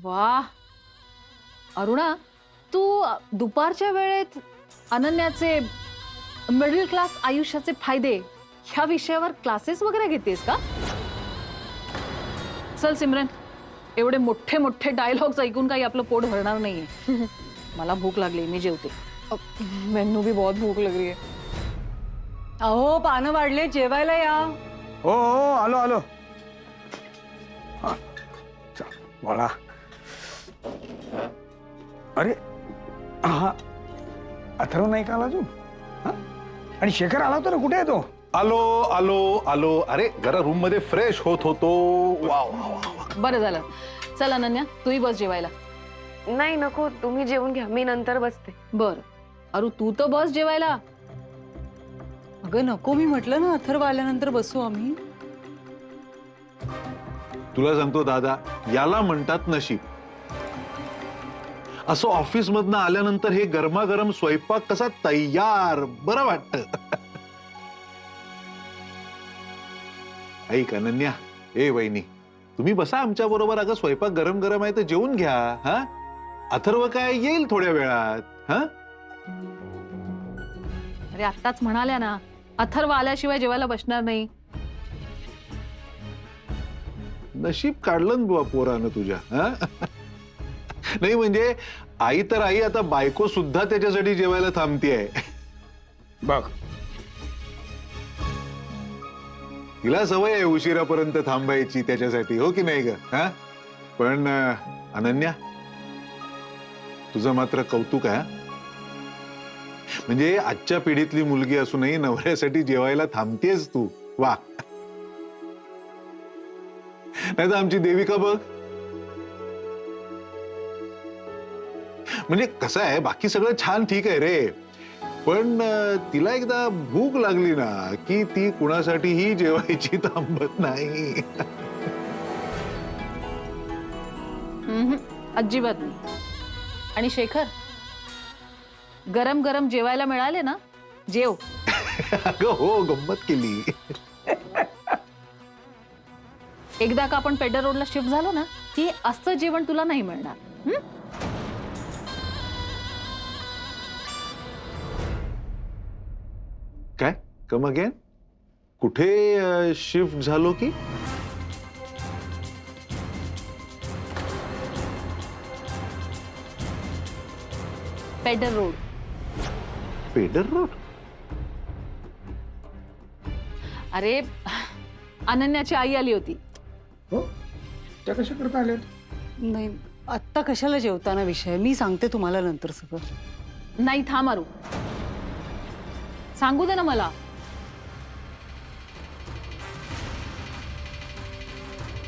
वाह अरुणा, तू दुपारच्या वेळेत अनन्याचे मिडल क्लास आयुष्याचे फायदे ह्या विषयावर क्लासेस वगैरे घेतेस का? चल सिमरन, एवढे मोठे मोठे डायलॉग्स ऐकून काही आपलं पोट भरणार नाहीये. मला भूक लागली, मी जेवते. मैनू भी बहुत भूक लग रही है. अहो पानं वाढले, जेवायला या. हो हो आलो आलो. हा, चल, वळा. अरे हा अथर्व नाही का आला अजून? हा? आणि शेखर आला होता ना, कुठे आहे तो? आलो आलो आलो. अरे जरा रूम मध्ये फ्रेश होत होतो. वा वा वा. बरं झालं. चल अनन्या, तूही बस जेवायला. नाही नको, तुम्ही जेवून घ्या, मी नंतर बसते. बर अरू, तू तर बस जेवायला. अगं नको, मी म्हटलं ना अथर्व आल्यानंतर बसू आम्ही. तुला सांगतो दादा, याला म्हणतात नशीब. असं ऑफिस मधनं आल्यानंतर हे गरमागरम स्वयंपाक कसा तयार, बरं वाटत. ऐक अनन्या, ए वहिनी, तुम्ही बसा आमच्या बरोबर. अगं स्वयंपाक गरम गरम आहे तर जेवून घ्या. हा, अथर्व काय येईल थोड्या वेळात. हा, अरे आत्ताच म्हणाल्या ना, अथर्व आल्याशिवाय जेवायला बसणार नाही. नशीब काढलं बुवा पोरानं तुझ्या. हा, नाही म्हणजे आई तर आई, आता बायको सुद्धा त्याच्यासाठी जेवायला थांबतीये. बघ, तिला सवय आहे उशिरापर्यंत थांबायची त्याच्यासाठी, हो की नाही ग? हा, पण अनन्या, तुझं मात्र कौतुक आहे. म्हणजे आजच्या पिढीतली मुलगी असूनही नवऱ्यासाठी जेवायला थांबतेस तू. वा. नाही तर आमची देविका बघ. म्हणजे कसं आहे, बाकी सगळं छान ठीक आहे रे, पण तिला एकदा भूक लागली ना की ती कुणासाठीही जेवायची थांबत नाही. अजिबात नाही. आणि शेखर, गरम गरम जेवायला मिळाले ना, जेव. अगं हो, गंमत केली. एकदा का आपण पेडर रोडला शिफ्ट झालो ना, की असं जेवण तुला नाही मिळणार. काय? Come again? कुठे शिफ्ट झालो की? पेडर रोड. पेडर रोड? अरे अनन्याची आई आली होती. हो, त्या कशा करता आल्यात? नाही, आत्ता कशाला जेवताना विषय, मी सांगते तुम्हाला नंतर सगळं. नाही थांब अरू, सांगू दे ना मला.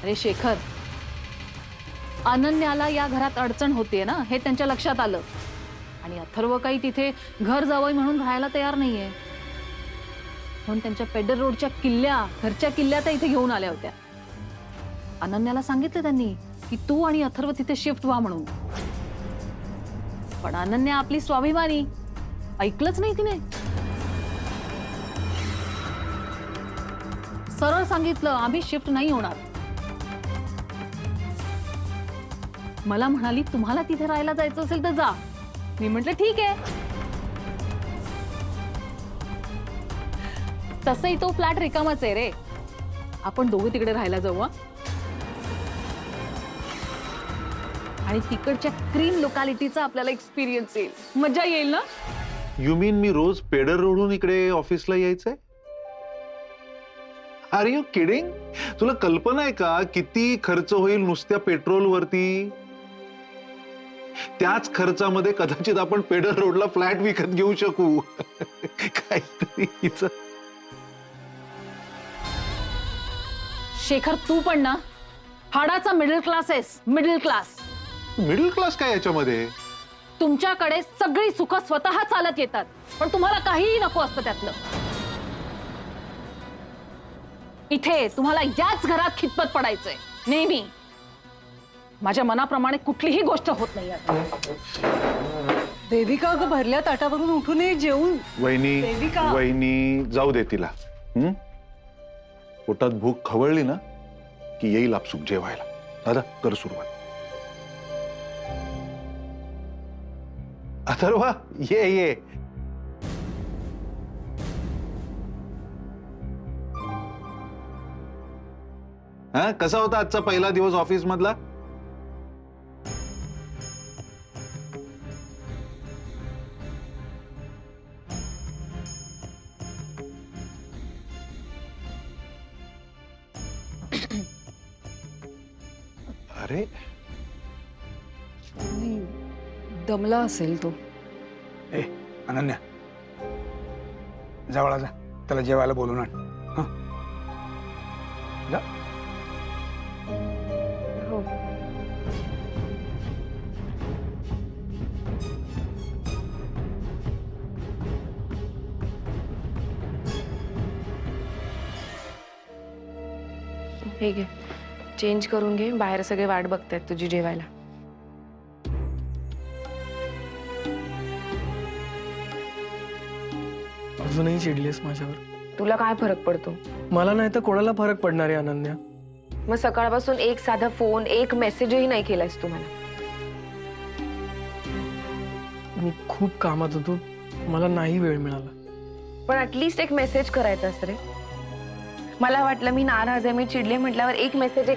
अरे शेखर, अनन्याला या घरात अडचण होतीये ना, हे त्यांच्या लक्षात आलं. आणि अथर्व काही तिथे घर जावई म्हणून राहायला तयार नाहीये, म्हणून त्यांच्या पेडर रोडच्या किल्ल्या, घरच्या किल्ल्या त्या इथे घेऊन आल्या होत्या. अनन्याला सांगितलं त्यांनी की तू आणि अथर्व तिथे शिफ्ट व्हा म्हणून. पण अनन्या आपली स्वाभिमानी, ऐकलंच नाही तिने. सरळ सांगितलं, आम्ही शिफ्ट नाही होणार. मला म्हणाली, तुम्हाला तिथे राहायला जायचं असेल तर जा. मी म्हटलं ठीक आहे. तसंही तो फ्लॅट रिकामाच आहे रे, आपण दोघं तिकडे राहायला जाऊ. आणि तिकडच्या क्रीम लोकॅलिटीचा आपल्याला एक्सपिरियन्स येईल, मजा येईल ना. यू मीन मी रोज पेडर रोडून इकडे ऑफिसला यायचंय? Are you kidding? तुला कल्पना आहे का किती खर्च होईल नुसत्या पेट्रोल वरती? त्याच खर्चामध्ये कदाचित आपण पेडर रोडला फ्लॅट विकत घेऊ शकू. काहीतरी हिचं. शेखर, तू पण ना हाडाचा मिडल क्लास आहेस. Middle class. मिडल क्लास काय याच्यामध्ये? तुमच्याकडे सगळी सुख स्वतः चालत येतात, पण तुम्हाला काहीही नको असतं त्यातलं. इथे तुम्हाला याच घरात खितपत पडायचंय नेहमी. माझ्या मनाप्रमाणे कुठलीही गोष्ट होत नाही. देविका, अगं भरल्या ताटावरून उठून ये, जेवून. वहिनी, देविका. वहिनी जाऊ दे तिला. पोटात भूक खवळली ना की येईल आपसूक जेवायला. दादा कर सुरुवात. अथर्व, ये ये. हा, कसा होता आजचा पहिला दिवस ऑफिस मधला? अरे नाही, दमला असेल तो. ए अनन्या, जवळ जा, त्याला जेवायला बोलून आण. हं? जा. हो. हे घे, चेंज करून घे. बाहेर सगळे वाट बघतायत तुझी जेवायला. अजूनही चिडलीस माझ्यावर? तुला काय फरक पडतो? मला नाही तर कोणाला फरक पडणार आहे अनन्या? मग सकाळपासून एक साधा फोन, एक मेसेजही नाही केलायस तू मला. मी खूप कामात होतो, मला नाही वेळ मिळाला. पण ऍटलीस्ट एक मेसेज करायचास रे. मला वाटलं मी नाराज आहे, मी चिडले म्हटल्यावर एक मेसेज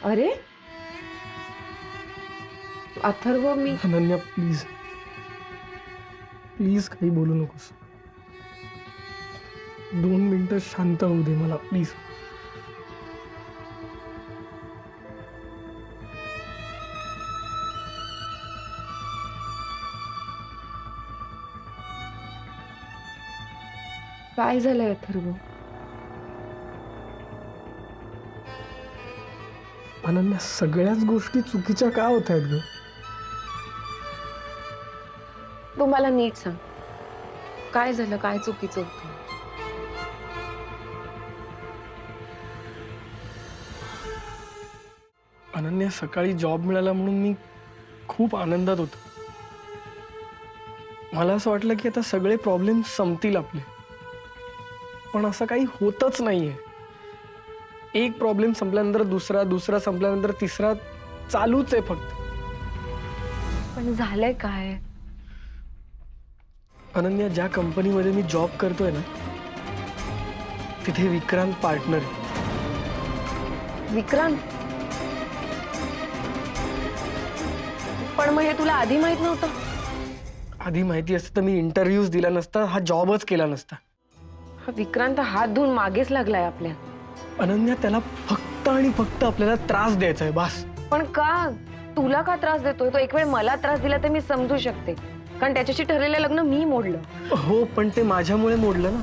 अरे अथर्व, मी अनन्या प्लीज प्लीज काही बोलू नकोस. 2 मिनिटं शांत होऊ दे मला प्लीज. काय झालंय अथर्व? अनन्या, सगळ्याच गोष्टी चुकीच्या का होत आहेत ग? तू मला नीट सांग, काय झालं? काय चुकीचं होतं? अनन्या, सकाळी जॉब मिळाला म्हणून मी खूप आनंदात होतो. मला असं वाटलं की आता सगळे प्रॉब्लेम संपतील आपले, पण असं काही होतच नाहीये. एक प्रॉब्लेम संपल्यानंतर दुसरा, दुसरा संपल्यानंतर तिसरा, चालूच आहे फक्त. पण झालंय काय? अनन्या, ज्या कंपनीमध्ये मी जॉब करतोय ना, तिथे विक्रांत पार्टनर आहे. विक्रांत? पण मग हे तुला आधी माहित नव्हतं? आधी माहिती असतं तर मी इंटरव्ह्यूज दिला नसता, हा जॉबच केला नसता. हा विक्रांत हात धुवून मागेच लागलाय आपल्या. अनन्या, त्याला फक्त आणि फक्त आपल्याला त्रास द्यायचा आहे, बस. पण का? तुला का त्रास देतोय तो? एक वेळ मला त्रास दिला तर मी समजू शकते, कारण त्याच्याशी ठरलेलं लग्न मी मोडलं. हो, पण ते माझ्यामुळे मोडलं ना.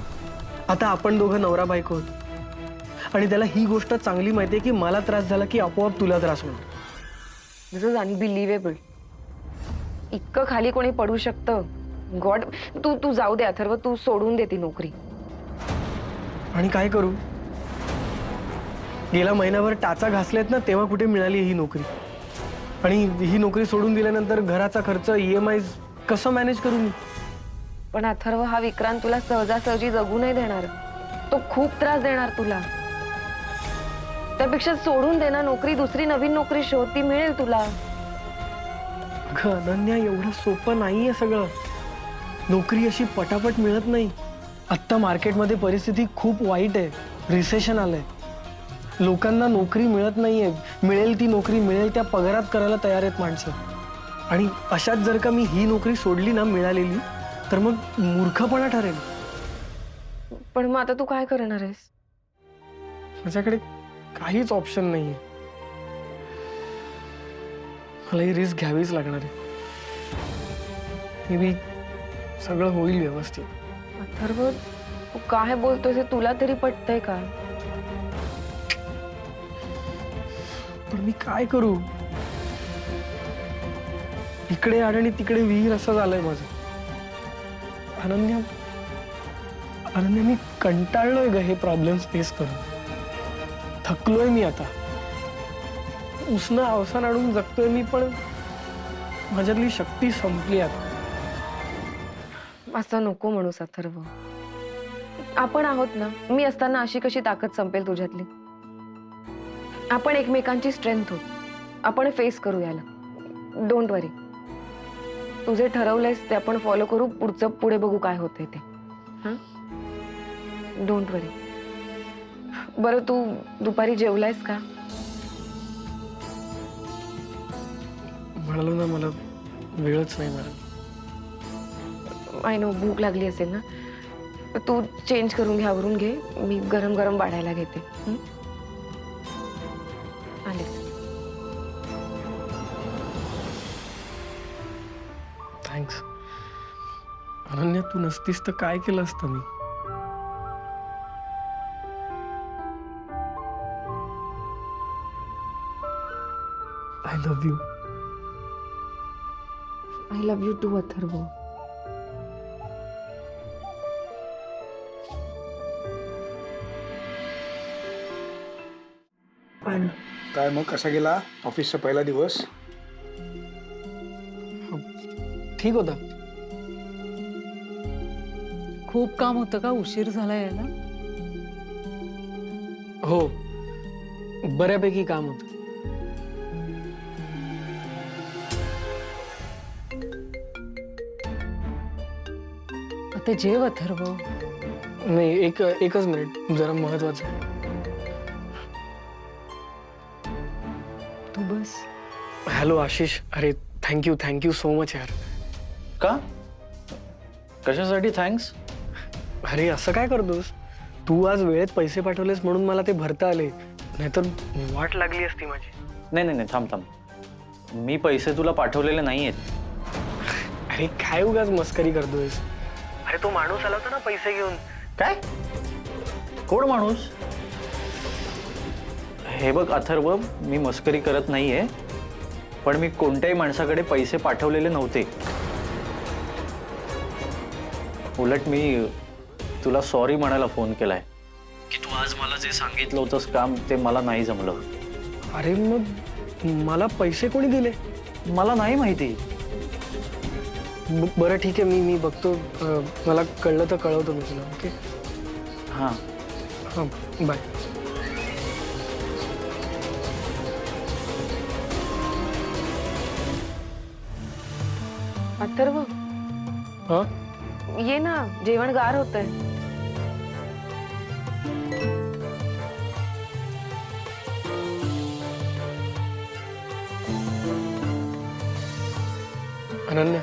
आता आपण दोघं नवरा बायको आहोत आणि त्याला ही गोष्ट चांगली माहिती आहे की मला त्रास झाला की आपोआप तुला त्रास होणार. दिस इज अनबिलिव्हेबल. इतकं खाली कोणी पडू शकतं? गॉड. तू जाऊ दे अथर्व, तू सोडून दे ती नोकरी. आणि काय करू? गेला महिनाभर टाचा घासलेत ना, तेव्हा कुठे मिळाली ही नोकरी. आणि ही नोकरी सोडून दिल्यानंतर घराचा खर्च, EMI कसं मॅनेज करू मी? पण अथर्व, हा विक्रांत तुला सहजासहजी जगू नाही देणार. तो खूप त्रास देणार तुला. त्यापेक्षा सोडून दे ना नोकरी, दुसरी नवीन नोकरी शोध, ती मिळेल तुला. अगं अनन्या, एवढं सोपं नाहीये सगळं. नोकरी अशी पटापट मिळत नाही. आत्ता मार्केटमध्ये परिस्थिती खूप वाईट आहे. रिसेशन आलंय. लोकांना नोकरी मिळत नाहीये. मिळेल ती नोकरी मिळेल त्या पगारात करायला तयार आहेत माणसं. आणि अशात जर का मी ही नोकरी सोडली ना मिळालेली, तर मग मूर्खपणा ठरेल. पण मग आता तू काय करणार आहेस? माझ्याकडे काहीच ऑप्शन नाहीये. मला ही रिस्क घ्यावीच लागणार आहे. मे बी सगळं होईल व्यवस्थित. अथर्व, तू काय बोलतोय हे तुला तरी पटतंय का? पण मी काय करू? इकडे आड आणि तिकडे विहीर असं झालंय माझं. अनन्या, मी कंटाळलोय ग हे प्रॉब्लेम्स फेस करून. थकलोय मी आता. उसनं अवसान आणून जगतोय मी, पण माझ्यातली शक्ती संपली आता. असं नको म्हणूस अथर्व. आपण आहोत ना. मी असताना अशी कशी ताकद संपेल तुझ्यातली? आपण एकमेकांची स्ट्रेंथ होत. आपण फेस करू याला. डोंट वरी. तुझे ठरवलंयस ते आपण फॉलो करू, पुढचं पुढे बघू काय होतंय ते. डोंट वरी. बरं तू दुपारी जेवलायस का? म्हणालो ना मला वेळच नाही मिळाला. आय नो भूक लागली असेल ना, तू चेंज करून घे, आवरून घे, मी गरम गरम वाढायला घेते. आले. थँक्स. अनन्या तू नसतीस तर काय केलं असतं मी. I love you. I love you too Atharva. काय मग कसा गेला ऑफिसचा पहिला दिवस? ठीक होता. खूप काम होतं का? उशीर झाला यायला? हो बऱ्यापैकी काम होतं. आता जेव अथर्व. नाही एकच मिनिट, जरा महत्वाचं आहे. तू बस. हॅलो आशिष. अरे थँक्यू सो मच यार. का? कशासाठी थँक्स? अरे असं काय करतोस तू? आज वेळेत पैसे पाठवलेस म्हणून मला ते भरता आले, नाहीतर वाट लागली असती माझी. नाही थांब. मी पैसे तुला पाठवलेले नाही आहेत. अरे काय उगाच मस्करी करतोयस? अरे तो माणूस आला होता ना पैसे घेऊन. काय? कोण माणूस? हे बघ अथर्व, मी मस्करी करत नाहीये, पण मी कोणत्याही माणसाकडे पैसे पाठवलेले नव्हते. उलट मी तुला सॉरी म्हणायला फोन केलाय की तू आज मला जे सांगितलं होतंस काम ते मला नाही जमलं. अरे मग मला पैसे कोणी दिले? मला नाही माहिती. बरं ठीक आहे, मी बघतो. मला कळलं तर कळवतो मी तुला. ओके. हां हां बाय. अथर्व हां ये ना, जेवण गार होतंय. अनन्या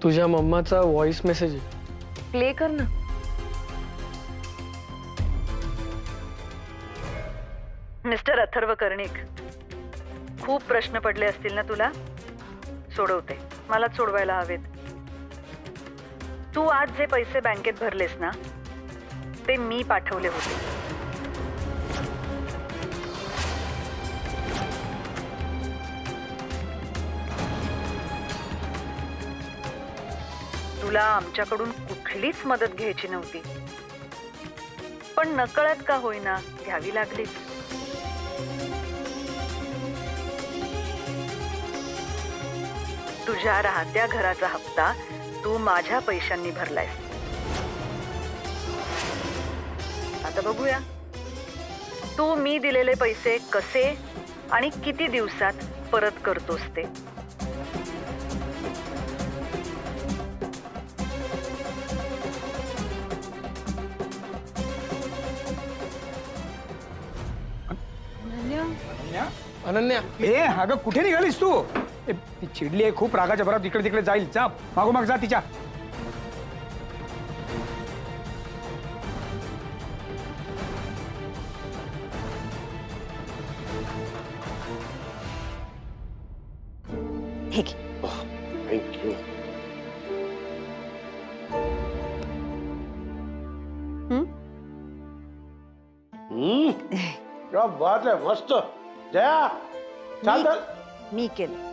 तुझ्या मम्माचा व्हॉइस मेसेज आहे. प्ले कर ना. मिस्टर अथर्व कर्णिक, खूप प्रश्न पडले असतील ना तुला? सोडवते. मलाच सोडवायला हवेत. तू आज जे पैसे बँकेत भरलेस ना, ते मी पाठवले होते. तुला आमच्याकडून कुठलीच मदत घ्यायची नव्हती, पण नकळत का होईना घ्यावी लागलीच. तुझ्या राहत्या घराचा हप्ता तू माझ्या पैशांनी भरलायस. आता बघूया तू मी दिलेले पैसे कसे आणि किती दिवसात परत करतोस ते. अनन्या ए अगं कुठे निघालीस तू? ती चिडली आहे खूप, रागाच्या भरात इकडे तिकडे जाईल. जा मागोमाग जा तिच्या. हे घे. थँक्यू. क्या बात आहे, मस्त. जया छान झालं. मी केलं.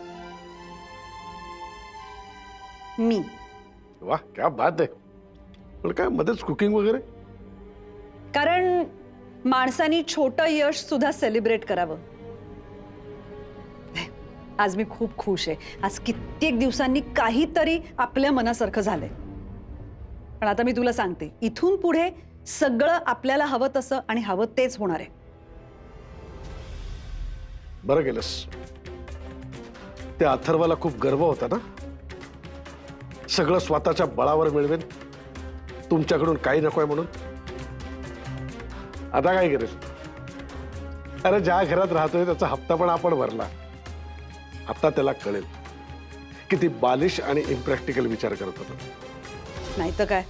मी वाह क्या बात आहे. पण काय मध्येच कुकिंग वगैरे? कारण माणसानी छोटं यश सुद्धा सेलिब्रेट करावं. आज मी खूप खुश आहे. आज कित्येक दिवसांनी काहीतरी आपल्या मनासारखं झालंय. पण आता मी तुला सांगते, इथून पुढे सगळं आपल्याला हवं तसं आणि हवं तेच होणार आहे. बरं केलंस. त्या अथर्वाला खूप गर्व होता ना, सगळं स्वतःच्या बळावर मिळवेन, तुमच्याकडून काही नकोय म्हणून. आता काय करेल? अरे ज्या घरात राहतोय त्याचा हप्ता पण आपण भरला. आता त्याला कळेल किती बालिश आणि इम्प्रॅक्टिकल विचार करत होता. नाही तर काय,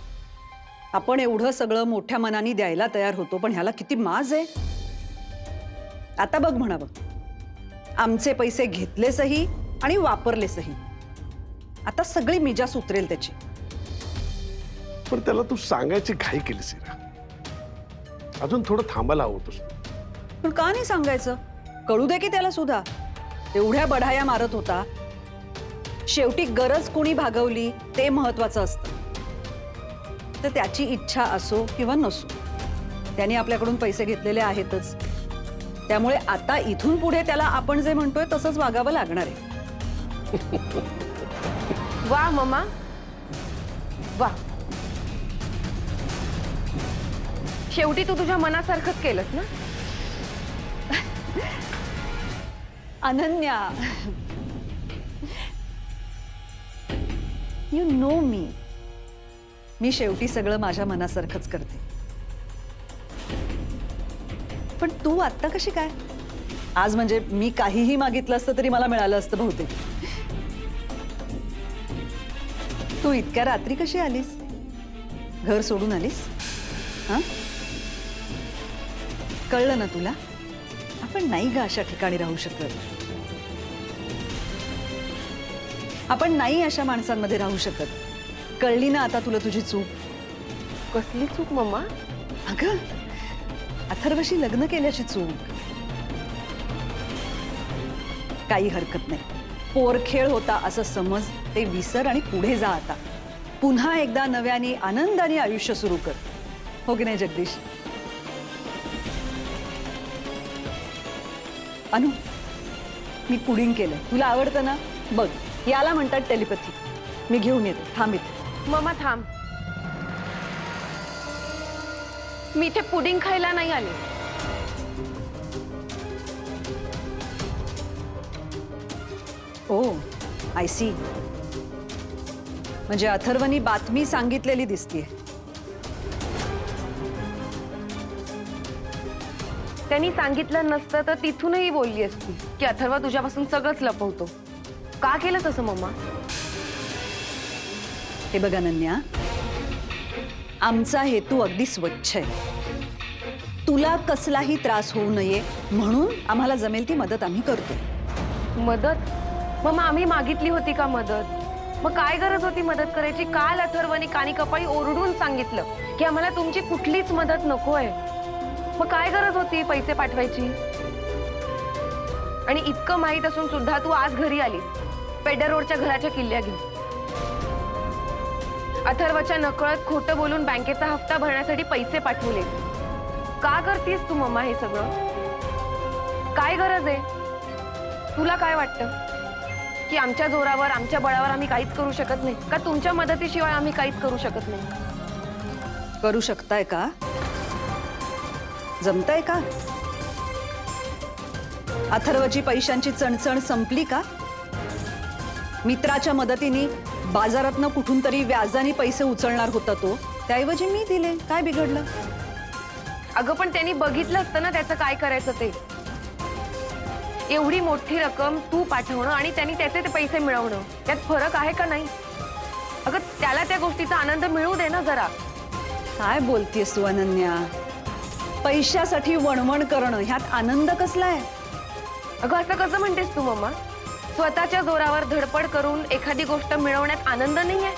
आपण एवढं सगळं मोठ्या मनाने द्यायला तयार होतो, पण ह्याला किती माज आहे. आता बघ म्हणावं, आमचे पैसे घेतलेसही आणि वापरलेसही. आता सगळी मिजास उतरेल त्याची. पण त्याला तू सांगायची घाई केलीस हिरा. अजून थोडं थांबायला हवं होतंस. पण का नाही सांगायचं? कळू दे की त्याला सुद्धा. एवढ्या बढाया मारत होता, शेवटी गरज कोणी भागवली ते महत्वाचं असतं. तर त्याची इच्छा असो किंवा नसो, त्याने आपल्याकडून पैसे घेतलेले आहेतच. त्यामुळे आता इथून पुढे त्याला आपण जे म्हणतोय तसंच वागावं लागणार आहे. वा मम्मा, वा. शेवटी तू तुझ्या मनासारखंच केलंस ना. अनन्या, यू नो मी शेवटी सगळं माझ्या मनासारखंच करते. पण तू आत्ता कशी काय? आज म्हणजे मी काहीही मागितलं असतं तरी मला मिळालं असतं बहुतेक. तू इतक्या रात्री कशी आलीस? घर सोडून आलीस? हा, कळलं ना तुला? आपण नाही ग अशा ठिकाणी राहू शकत. आपण नाही अशा माणसांमध्ये राहू शकत. कळली ना आता तुला तुझी चूक? कसली चूक मम्मा? अगं, अथर्वशी लग्न केल्याची चूक. काही हरकत नाही, पोरखेळ होता असं समज, ते विसर आणि पुढे जा. आता पुन्हा एकदा नव्याने आनंदाने आयुष्य सुरू कर. हो की नाही जगदीश? अनु, मी पुडिंग केलंय, तुला आवडतं ना? बघ, याला म्हणतात टेलिपॅथी. मी घेऊन येते, थांब इथे. मम्मा थांब, मी इथे पुडिंग खायला नाही आले. ओ, आय सी. म्हणजे अथर्वनी बातमी सांगितलेली दिसतीये. त्यांनी सांगितलं नसतं तर तिथूनही बोलली असती की अथर्व तुझ्यापासून सगळंच लपवतो. का केलं तसं मम्मा? हे बघ अनन्या, आमचा हेतू अगदी स्वच्छ आहे. तुला कसलाही त्रास होऊ नये म्हणून आम्हाला जमेल ती मदत आम्ही करतो. मदत? मम्मा, आम्ही मागितली होती का मदत? मग काय गरज होती मदत करायची? काल अथर्वने कानी कपाळी ओरडून सांगितलं की आम्हाला तुमची कुठलीच मदत नकोय. मग काय गरज होती पैसे पाठवायची? आणि इतकं माहित असून सुद्धा तू आज घरी आलीस पेडर रोडच्या घराच्या किल्ल्या घेऊन. अथर्वच्या नकळत खोटं बोलून बँकेचा हप्ता भरण्यासाठी पैसे पाठवले. का करतीस तू मम्मा हे सगळं? काय गरज आहे? तुला काय वाटतं की आमच्या जोरावर, आमच्या बळावर आम्ही काहीच करू शकत नाही का? तुमच्या मदतीशिवाय आम्ही काहीच करू शकत नाही? करू शकताय का? जमताय का? अथर्वची पैशांची चणचण संपली का? मित्राच्या मदतीने बाजारातनं कुठून तरी व्याजाने पैसे उचलणार होता तो, त्याऐवजी मी दिले. काय बिघडलं? अगं पण त्यांनी बघितलं असतं ना त्याचं काय करायचं ते. एवढी मोठी रक्कम तू पाठवणं आणि त्यांनी त्याचे ते पैसे मिळवणं, त्यात फरक आहे का नाही? अगं त्याला त्या गोष्टीचा आनंद मिळू दे ना जरा. काय बोलतेस तू अनन्या? पैशासाठी वणवण करणं ह्यात आनंद कसला आहे? अगं असं कसं म्हणतेस तू मम्मा? स्वतःच्या जोरावर धडपड करून एखादी गोष्ट मिळवण्यात आनंद नाहीये?